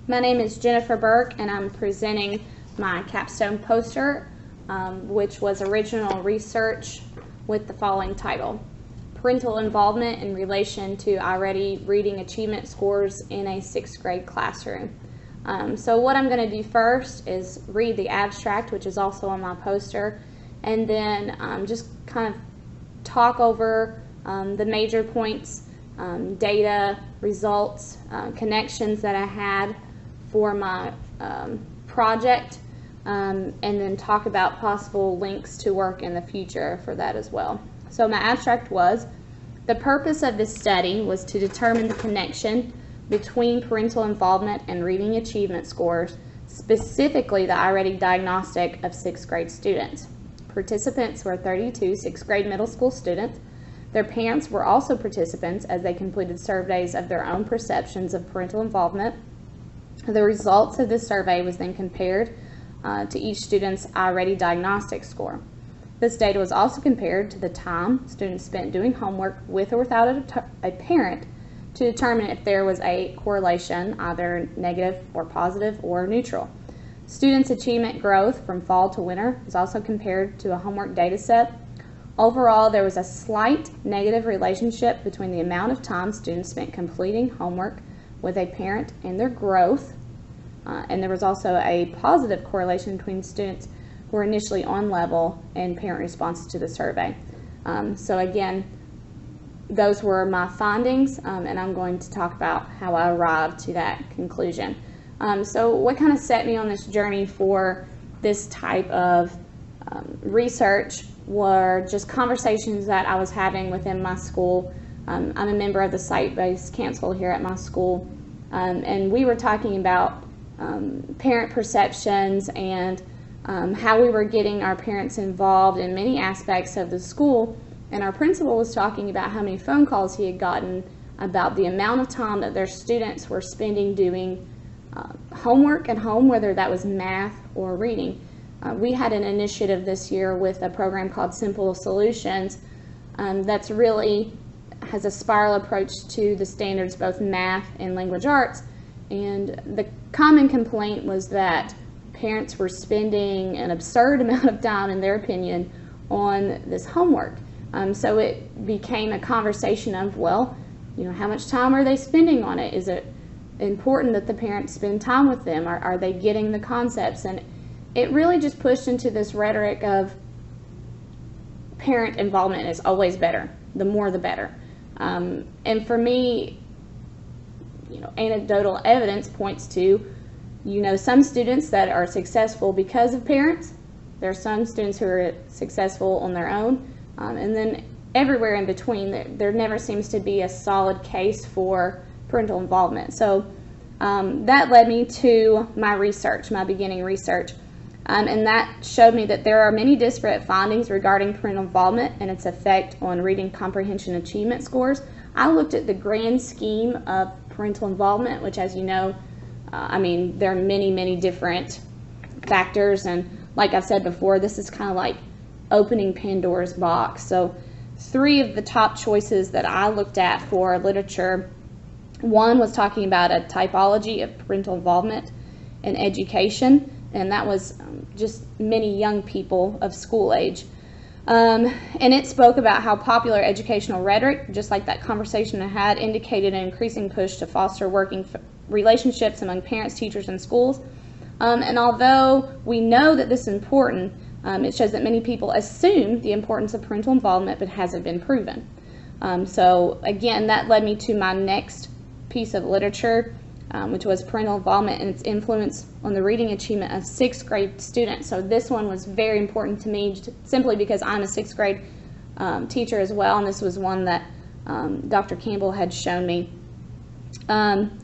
My name is Jennifer Burke, and I'm presenting my capstone poster, which was original research with the following title: Parental Involvement in Relation to Already Reading Achievement Scores in a 6th Grade Classroom. So what I'm going to do first is read the abstract, which is also on my poster, and then just kind of talk over the major points, data, results, connections that I had for my project, and then talk about possible links to work in the future for that as well. So my abstract was: the purpose of this study was to determine the connection between parental involvement and reading achievement scores, specifically the already diagnostic of 6th grade students. Participants were 32 6th grade middle school students. Their parents were also participants as they completed surveys of their own perceptions of parental involvement. The results of this survey was then compared to each student's already diagnostic score. This data was also compared to the time students spent doing homework with or without a parent to determine if there was a correlation, either negative or positive or neutral. Students' achievement growth from fall to winter was also compared to a homework data set. Overall, there was a slight negative relationship between the amount of time students spent completing homework with a parent and their growth, and there was also a positive correlation between students who were initially on level and parent responses to the survey. So again, those were my findings, and I'm going to talk about how I arrived to that conclusion. So what kind of set me on this journey for this type of research were just conversations that I was having within my school. I'm a member of the site-based council here at my school, and we were talking about parent perceptions and how we were getting our parents involved in many aspects of the school. And our principal was talking about how many phone calls he had gotten about the amount of time that their students were spending doing homework at home, whether that was math or reading. We had an initiative this year with a program called Simple Solutions that's really has a spiral approach to the standards, both math and language arts. And the common complaint was that parents were spending an absurd amount of time, in their opinion, on this homework. So it became a conversation of, well, how much time are they spending on it? Is it important that the parents spend time with them? Are they getting the concepts? And it really just pushed into this rhetoric of parent involvement is always better. The more, the better. And for me, anecdotal evidence points to, some students that are successful because of parents. There are some students who are successful on their own. And then everywhere in between, there never seems to be a solid case for parental involvement. So that led me to my research, my beginning research. And that showed me that there are many disparate findings regarding parental involvement and its effect on reading comprehension achievement scores. I looked at the grand scheme of parental involvement, which, as you know, there are many, many different factors. And like I've said before, this is kind of like opening Pandora's box. So 3 of the top choices that I looked at for literature, one was talking about a typology of parental involvement in education, and that was just many young people of school age. And it spoke about how popular educational rhetoric, just like that conversation I had, indicated an increasing push to foster working relationships among parents, teachers, and schools. And although we know that this is important, it shows that many people assume the importance of parental involvement, but hasn't been proven. So again, that led me to my next piece of literature, which was parental involvement and its influence on the reading achievement of 6th grade students. So this one was very important to me simply because I'm a 6th grade teacher as well, and this was one that Dr. Campbell had shown me.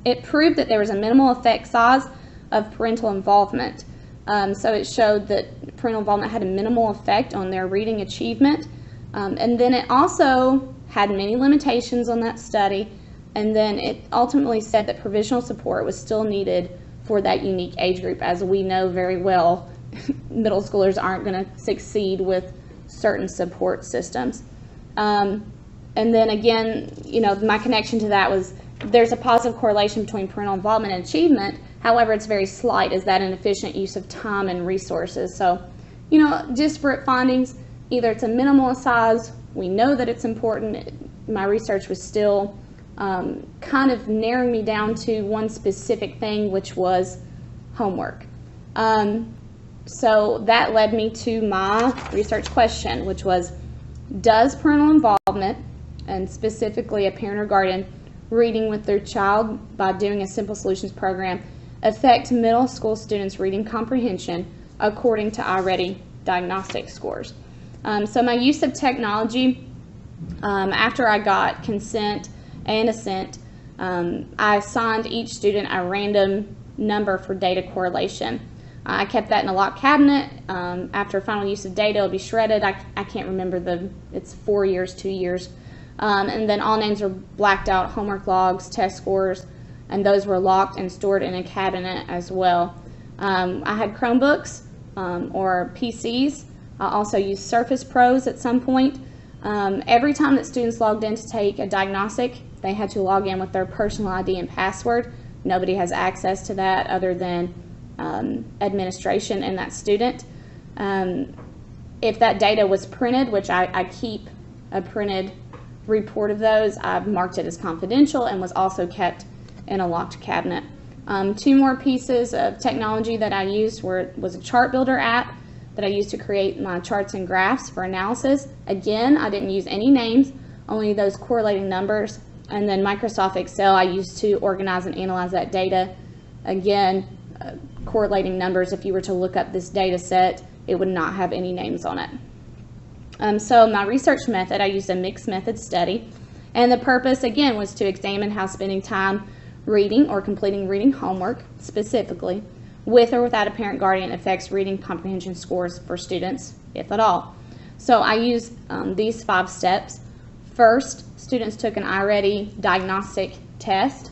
It proved that there was a minimal effect size of parental involvement. So it showed that parental involvement had a minimal effect on their reading achievement. And then it also had many limitations on that study. And then it ultimately said that provisional support was still needed for that unique age group. As we know very well, middle schoolers aren't going to succeed with certain support systems. And then again, my connection to that was there's a positive correlation between parental involvement and achievement. However, it's very slight. Is that an efficient use of time and resources? So, disparate findings, either it's a minimal size, we know that it's important. My research was still kind of narrowing me down to one specific thing, which was homework. So that led me to my research question, which was, does parental involvement, and specifically a parent or guardian reading with their child by doing a simple solutions program, affect middle school students' reading comprehension according to iReady diagnostic scores? So my use of technology, after I got consent and assent, I assigned each student a random number for data correlation. I kept that in a locked cabinet. After final use of data, it'll be shredded. I can't remember it's 4 years, 2 years. And then all names are blacked out, homework logs, test scores, and those were locked and stored in a cabinet as well. I had Chromebooks or PCs. I also used Surface Pros at some point. Every time that students logged in to take a diagnostic, they had to log in with their personal ID and password. Nobody has access to that other than administration and that student. If that data was printed, which I keep a printed report of those, I've marked it as confidential and was also kept in a locked cabinet. 2 more pieces of technology that I used was a chart builder app that I used to create my charts and graphs for analysis. Again, I didn't use any names, only those correlating numbers. And then Microsoft Excel I used to organize and analyze that data. Again, correlating numbers, if you were to look up this data set, it would not have any names on it. So my research method, I used a mixed method study. And the purpose, again, was to examine how spending time reading or completing reading homework, specifically, with or without a parent guardian, affects reading comprehension scores for students, if at all. So I used these 5 steps. First, students took an iReady diagnostic test,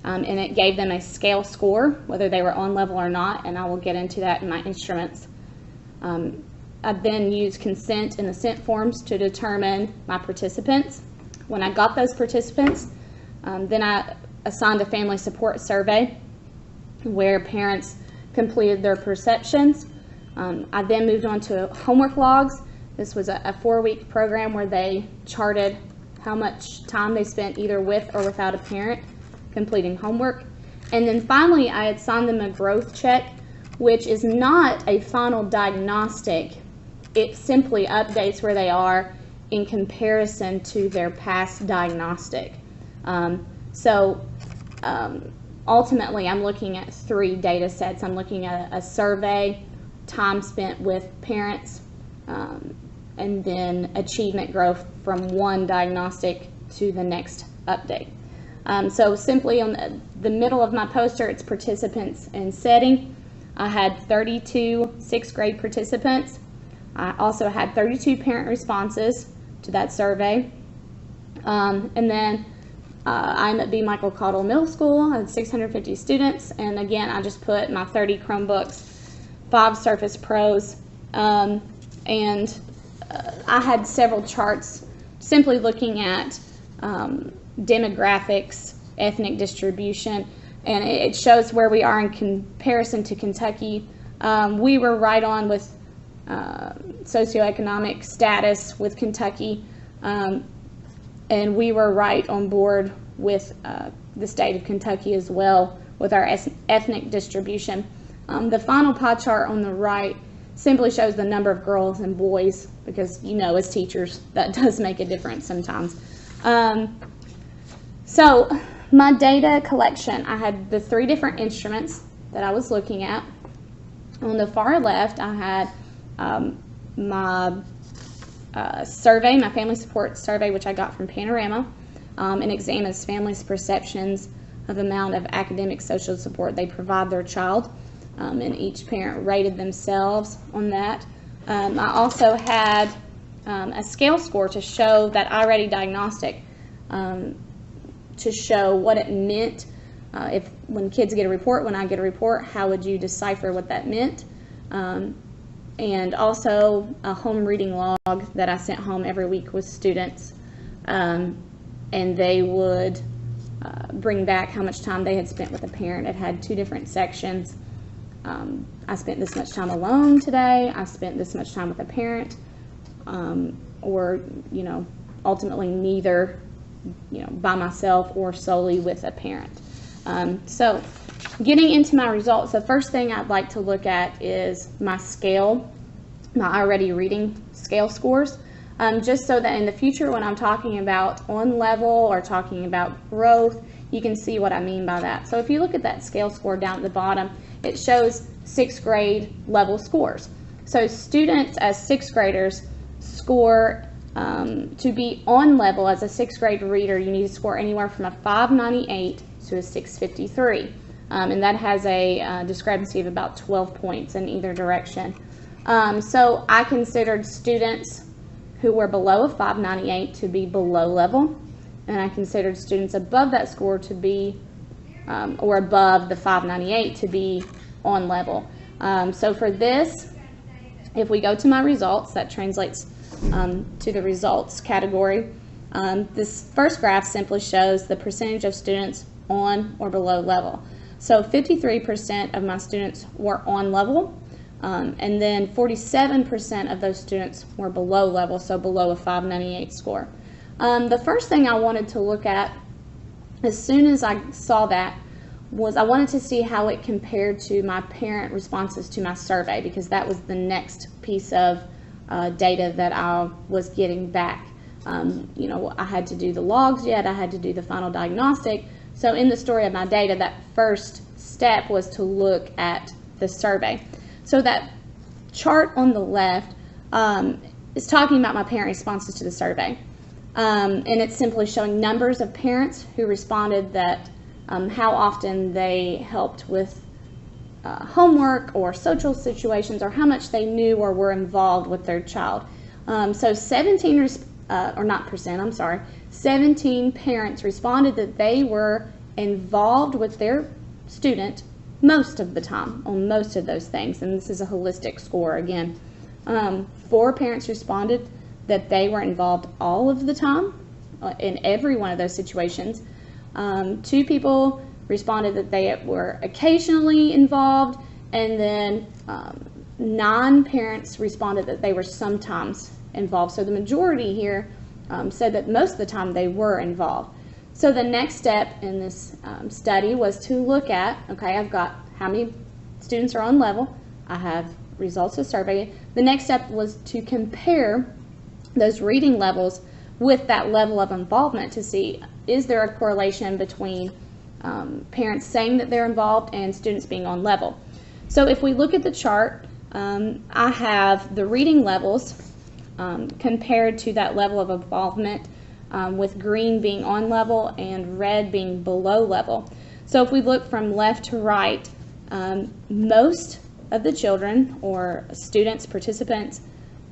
and it gave them a scale score, whether they were on level or not, and I will get into that in my instruments. I then used consent and assent forms to determine my participants. When I got those participants, then I assigned a family support survey where parents completed their perceptions. I then moved on to homework logs. This was a 4-week program where they charted how much time they spent either with or without a parent completing homework. And then finally, I assigned them a growth check, which is not a final diagnostic. It simply updates where they are in comparison to their past diagnostic. Ultimately, I'm looking at 3 data sets. I'm looking at a survey, time spent with parents, and then achievement growth from one diagnostic to the next update. So simply on the middle of my poster, it's participants and setting. I had 32 6th grade participants. I also had 32 parent responses to that survey. And then I'm at B. Michael Caudill Middle School. I had 650 students. And again, I just put my 30 Chromebooks, 5 Surface Pros, and I had several charts simply looking at demographics, ethnic distribution, and it shows where we are in comparison to Kentucky. We were right on with socioeconomic status with Kentucky, and we were right on board with the state of Kentucky as well with our ethnic distribution. The final pie chart on the right simply shows the number of girls and boys, because as teachers that does make a difference sometimes. So my data collection, I had the 3 different instruments that I was looking at. On the far left, I had my survey, my family support survey, which I got from Panorama, and examines families' perceptions of the amount of academic social support they provide their child, and each parent rated themselves on that. I also had a scale score to show that iReady diagnostic, to show what it meant. When kids get a report, when I get a report, how would you decipher what that meant? And also a home reading log that I sent home every week with students, and they would bring back how much time they had spent with a parent. It had two different sections. I spent this much time alone today. I spent this much time with a parent, or, ultimately neither, by myself or solely with a parent. So getting into my results, the first thing I'd like to look at is my scale, my already reading scale scores, just so that in the future when I'm talking about on level or talking about growth, you can see what I mean by that. So if you look at that scale score down at the bottom, it shows 6th grade level scores. So students as 6th graders score, to be on level as a 6th grade reader, you need to score anywhere from a 598 to a 653. And that has a discrepancy of about 12 points in either direction. So I considered students who were below a 598 to be below level, and I considered students above that score to be, or above the 598 to be on level. So for this, if we go to my results, that translates to the results category. This first graph simply shows the percentage of students on or below level. So 53% of my students were on level, and then 47% of those students were below level, so below a 598 score. The first thing I wanted to look at as soon as I saw that was I wanted to see how it compared to my parent responses to my survey, because that was the next piece of data that I was getting back. I had to do the logs yet, I had to do the final diagnostic. So in the story of my data, that first step was to look at the survey. So that chart on the left is talking about my parent responses to the survey. And it's simply showing numbers of parents who responded, that how often they helped with homework or social situations, or how much they knew or were involved with their child. So 17 parents responded that they were involved with their student most of the time on most of those things, and this is a holistic score again. 4 parents responded that they were involved all of the time in every one of those situations. 2 people responded that they were occasionally involved, and then 9 parents responded that they were sometimes involved. So the majority here said that most of the time they were involved. So the next step in this study was to look at, okay, I've got how many students are on level, I have results of survey. The next step was to compare those reading levels with that level of involvement to see, is there a correlation between parents saying that they're involved and students being on level. So if we look at the chart, I have the reading levels compared to that level of involvement, with green being on level and red being below level. So if we look from left to right, most of the children or students, participants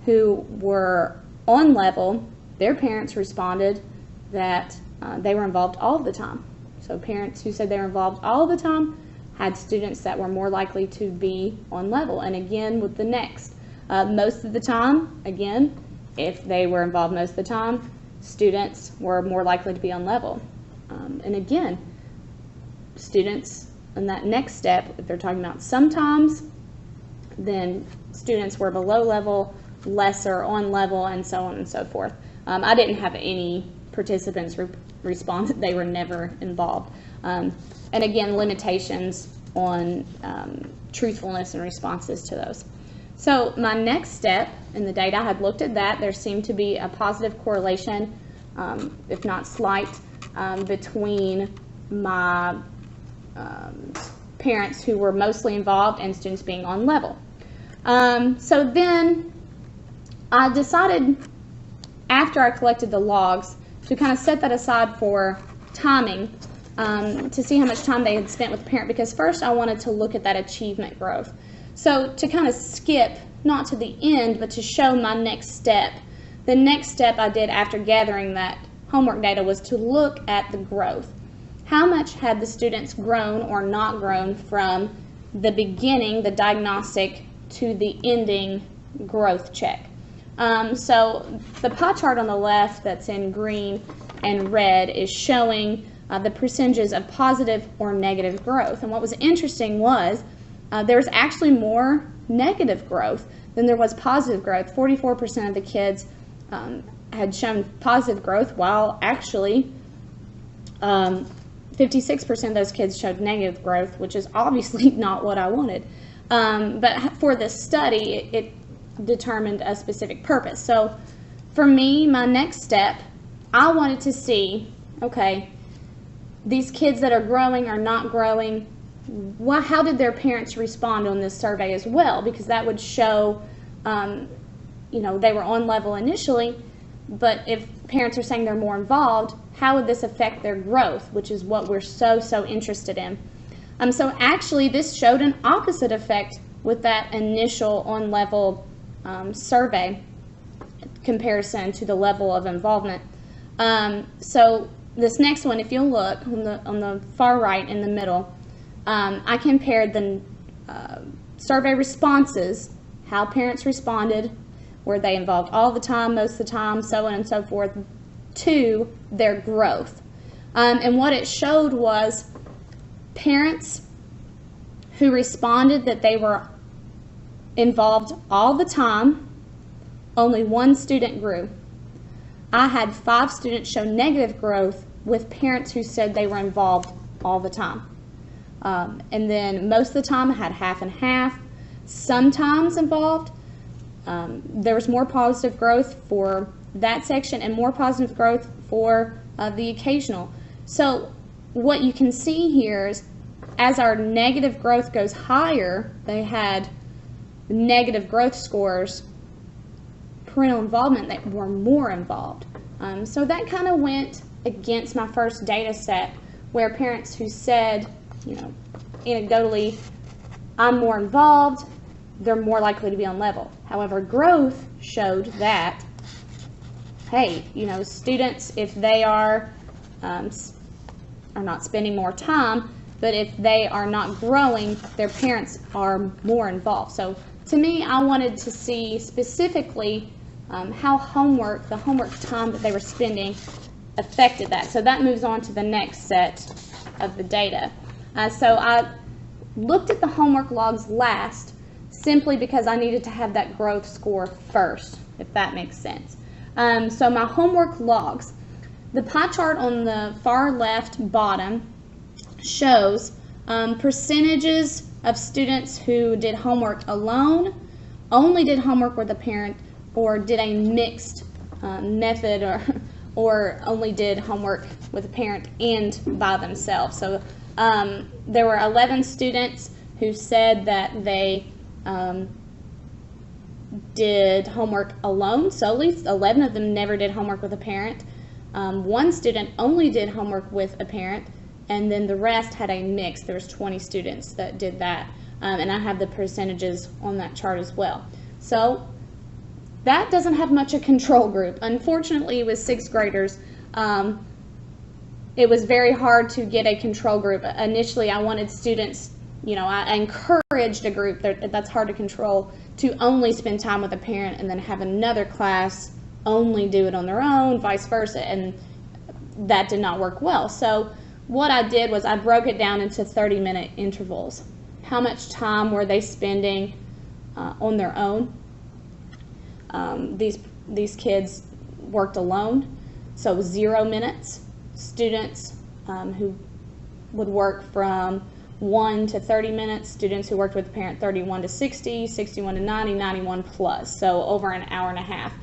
who were on level, their parents responded that they were involved all the time. So parents who said they were involved all the time had students that were more likely to be on level. And again with the next, most of the time, again, if they were involved most of the time, students were more likely to be on level. And again, students in that next step, if they're talking about sometimes, then students were below level, lesser on level, and so on and so forth. I didn't have any participants respond that they were never involved. And again, limitations on truthfulness and responses to those. So my next step in the data, I had looked at that. There seemed to be a positive correlation, if not slight, between my parents who were mostly involved and students being on level. So then I decided, after I collected the logs, to kind of set that aside for timing, to see how much time they had spent with the parent, because first I wanted to look at that achievement growth. So to kind of skip, not to the end, but to show my next step, the next step I did after gathering that homework data was to look at the growth. How much had the students grown or not grown from the beginning, the diagnostic, to the ending growth check? So the pie chart on the left that's in green and red is showing the percentages of positive or negative growth. And what was interesting was there was actually more negative growth than there was positive growth. 44% of the kids had shown positive growth, while actually 56% of those kids showed negative growth, which is obviously not what I wanted. But for this study, it determined a specific purpose. So for me, my next step, I wanted to see, okay, these kids that are growing or not growing, how did their parents respond on this survey as well? Because that would show, they were on level initially, but if parents are saying they're more involved, how would this affect their growth, which is what we're so interested in. So actually, this showed an opposite effect with that initial on-level survey comparison to the level of involvement. So this next one, if you'll look on the far right in the middle, I compared the survey responses, how parents responded, were they involved all the time, most of the time, so on and so forth, to their growth. And what it showed was parents who responded that they were involved all the time, only one student grew. I had 5 students show negative growth with parents who said they were involved all the time. And then most of the time I had half and half, sometimes involved. There was more positive growth for that section and more positive growth for the occasional. So what you can see here is as our negative growth goes higher, they had negative growth scores, parental involvement, that were more involved. So that kind of went against my first data set where parents who said, anecdotally, I'm more involved, they're more likely to be on level. However, growth showed that, hey, students, if they are not spending more time, but if they are not growing, their parents are more involved. So to me, I wanted to see specifically how the homework time that they were spending affected that. So that moves on to the next set of the data. So I looked at the homework logs last simply because I needed to have that growth score first, if that makes sense. So my homework logs, the pie chart on the far left bottom shows percentages of students who did homework alone, only did homework with a parent, or did a mixed method, or only did homework with a parent and by themselves. So there were 11 students who said that they did homework alone solely. 11 of them never did homework with a parent. 1 student only did homework with a parent, and then the rest had a mix. There was 20 students that did that, and I have the percentages on that chart as well. So that doesn't have much a control group. Unfortunately, with 6th graders, it was very hard to get a control group. Initially, I wanted students, I encouraged a group that's hard to control to only spend time with a parent and then have another class only do it on their own, vice versa, and that did not work well. So what I did was I broke it down into 30-minute intervals. How much time were they spending on their own? These kids worked alone, so 0 minutes. Students who would work from 1 to 30 minutes. Students who worked with a parent, 31 to 60, 61 to 90, 91 plus, so over an hour and a half.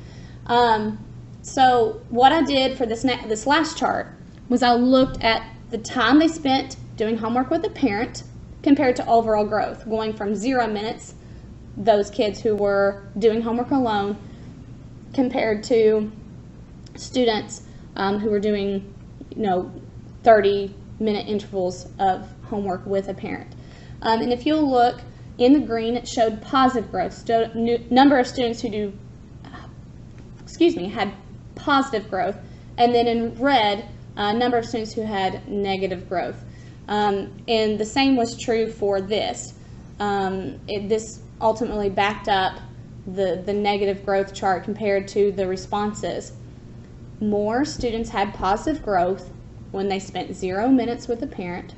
So what I did for this last chart was I looked at the time they spent doing homework with a parent compared to overall growth, going from 0 minutes, those kids who were doing homework alone, compared to students who were doing 30-minute intervals of homework with a parent. And if you'll look in the green, it showed positive growth. Number of students who had positive growth, and then in red, number of students who had negative growth. And the same was true for this. This ultimately backed up the negative growth chart compared to the responses. More students had positive growth when they spent 0 minutes with a parent.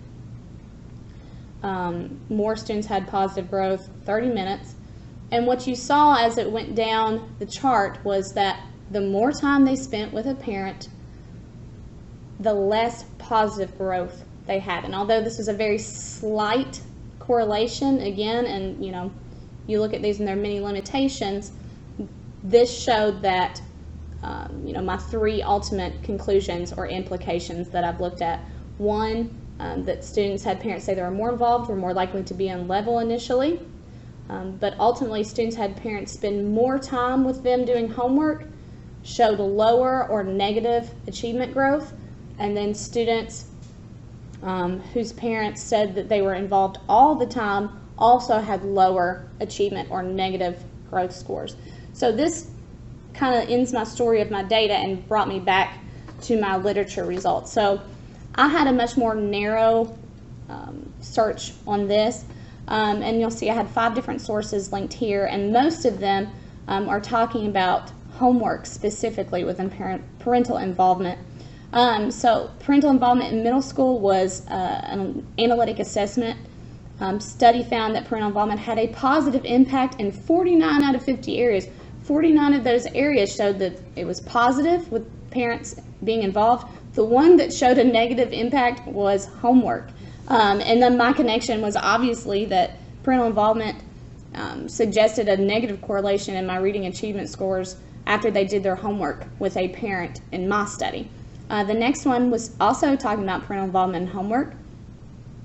More students had positive growth, 30 minutes. And what you saw as it went down the chart was that the more time they spent with a parent, the less positive growth they had. And although this was a very slight correlation, again, and you look at these and there are many limitations, this showed that my three ultimate conclusions or implications that I've looked at. One, that students had parents say they were more involved, were more likely to be on level initially, but ultimately students had parents spend more time with them doing homework, showed lower or negative achievement growth, and then students whose parents said that they were involved all the time also had lower achievement or negative growth scores. So this kind of ends my story of my data and brought me back to my literature results. So I had a much more narrow search on this, and you'll see I had 5 different sources linked here, and most of them are talking about homework specifically within parental involvement. So parental involvement in middle school was an analytic assessment. Study found that parental involvement had a positive impact in 49 out of 50 areas. 49 of those areas showed that it was positive with parents being involved. The one that showed a negative impact was homework. And then my connection was obviously that parental involvement suggested a negative correlation in my reading achievement scores after they did their homework with a parent in my study. The next one was also talking about parental involvement in homework.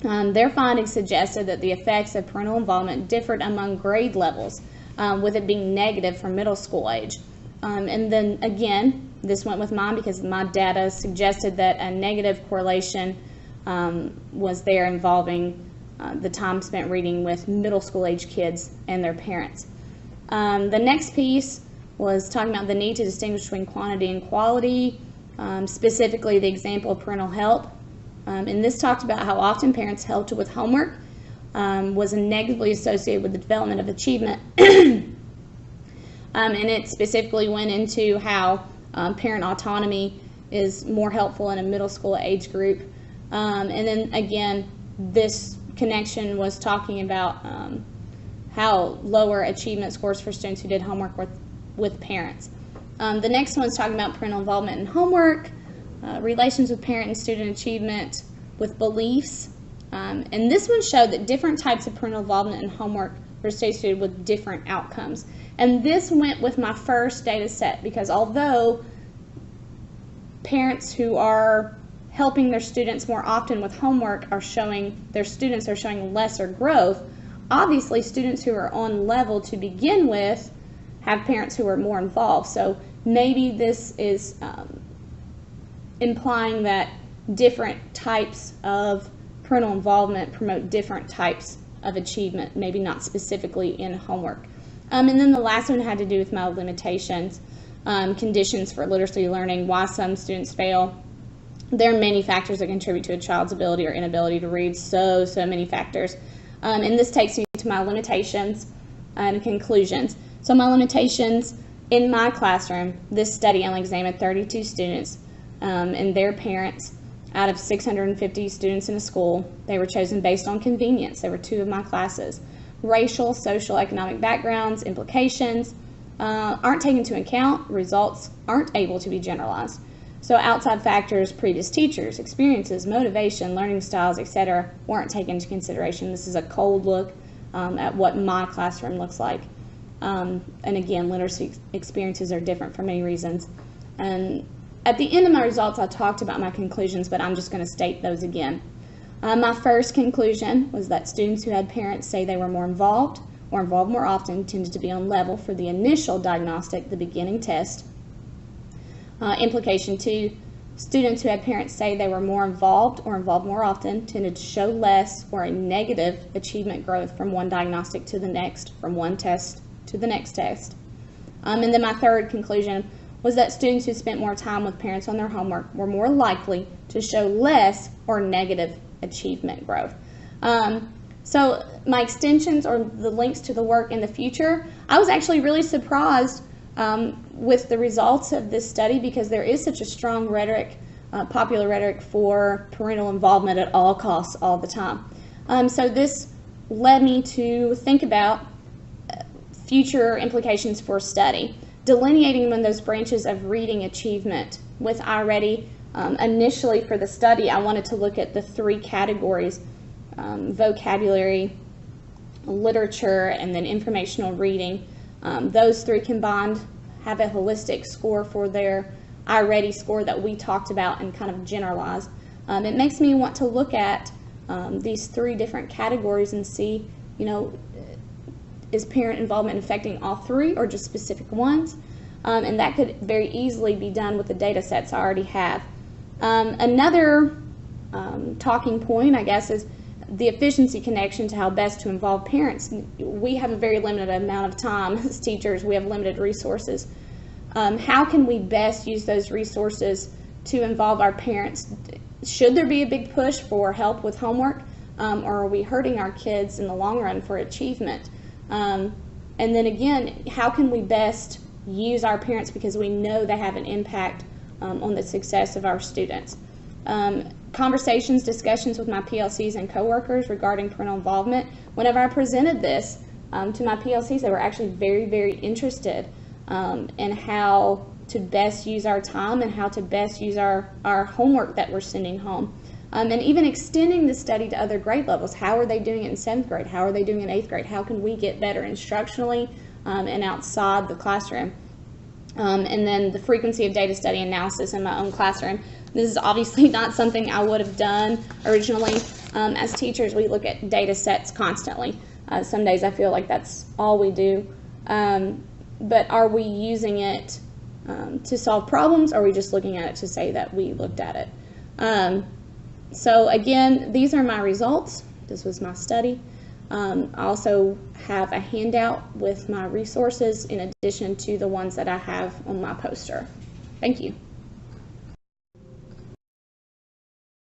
Their findings suggested that the effects of parental involvement differed among grade levels, with it being negative for middle school age. And then again, this went with mine because my data suggested that a negative correlation was there involving the time spent reading with middle school age kids and their parents. The next piece was talking about the need to distinguish between quantity and quality, specifically the example of parental help. And this talked about how often parents helped with homework was negatively associated with the development of achievement. And it specifically went into how parent autonomy is more helpful in a middle school age group. And then again, this connection was talking about how lower achievement scores for students who did homework with parents. The next one is talking about parental involvement in homework, relations with parent and student achievement with beliefs. And this one showed that different types of parental involvement in homework were associated with different outcomes. And this went with my first data set because although parents who are helping their students more often with homework are showing, their students are showing lesser growth, obviously students who are on level to begin with have parents who are more involved. So maybe this is implying that different types of parental involvement promote different types of achievement, maybe not specifically in homework. And then the last one had to do with my limitations, conditions for literacy learning, why some students fail. There are many factors that contribute to a child's ability or inability to read, so many factors. And this takes me to my limitations and conclusions. So my limitations in my classroom, this study only examined 32 students and their parents out of 650 students in a school. They were chosen based on convenience. There were 2 of my classes. Racial, social, economic backgrounds, implications aren't taken into account. Results aren't able to be generalized. So outside factors, previous teachers, experiences, motivation, learning styles, etc. weren't taken into consideration. This is a cold look at what my classroom looks like. And again, literacy experiences are different for many reasons. And at the end of my results, I talked about my conclusions, but I'm just going to state those again. My first conclusion was that students who had parents say they were more involved or involved more often tended to be on level for the initial diagnostic, the beginning test. Implication 2, students who had parents say they were more involved or involved more often tended to show less or a negative achievement growth from one diagnostic to the next, from one test to the next test. And then my third conclusion was that students who spent more time with parents on their homework were more likely to show less or negative achievement growth. So my extensions or the links to the work in the future, I was actually really surprised with the results of this study because there is such a strong rhetoric popular rhetoric for parental involvement at all costs all the time. So this led me to think about future implications for study, delineating among those branches of reading achievement with iReady. Initially for the study, I wanted to look at the 3 categories, vocabulary, literature, and then informational reading. Those 3 combined have a holistic score for their iReady score that we talked about and kind of generalized. It makes me want to look at these 3 different categories and see, is parent involvement affecting all 3 or just specific ones? And that could very easily be done with the data sets I already have. Another talking point, I guess, is the efficiency connection to how best to involve parents. We have a very limited amount of time as teachers. We have limited resources. How can we best use those resources to involve our parents? Should there be a big push for help with homework, or are we hurting our kids in the long run for achievement? And then again, how can we best use our parents because we know they have an impact on the success of our students? Conversations, discussions with my PLCs and coworkers regarding parental involvement. Whenever I presented this to my PLCs, they were actually very, very interested in how to best use our time and how to best use our homework that we're sending home. And even extending the study to other grade levels. How are they doing it in 7th grade? How are they doing in 8th grade? How can we get better instructionally and outside the classroom? And then the frequency of data study analysis in my own classroom. This is obviously not something I would have done originally. As teachers, we look at data sets constantly. Some days I feel like that's all we do. But are we using it to solve problems, or are we just looking at it to say that we looked at it? So again, these are my results. This was my study. I also have a handout with my resources in addition to the ones that I have on my poster. Thank you.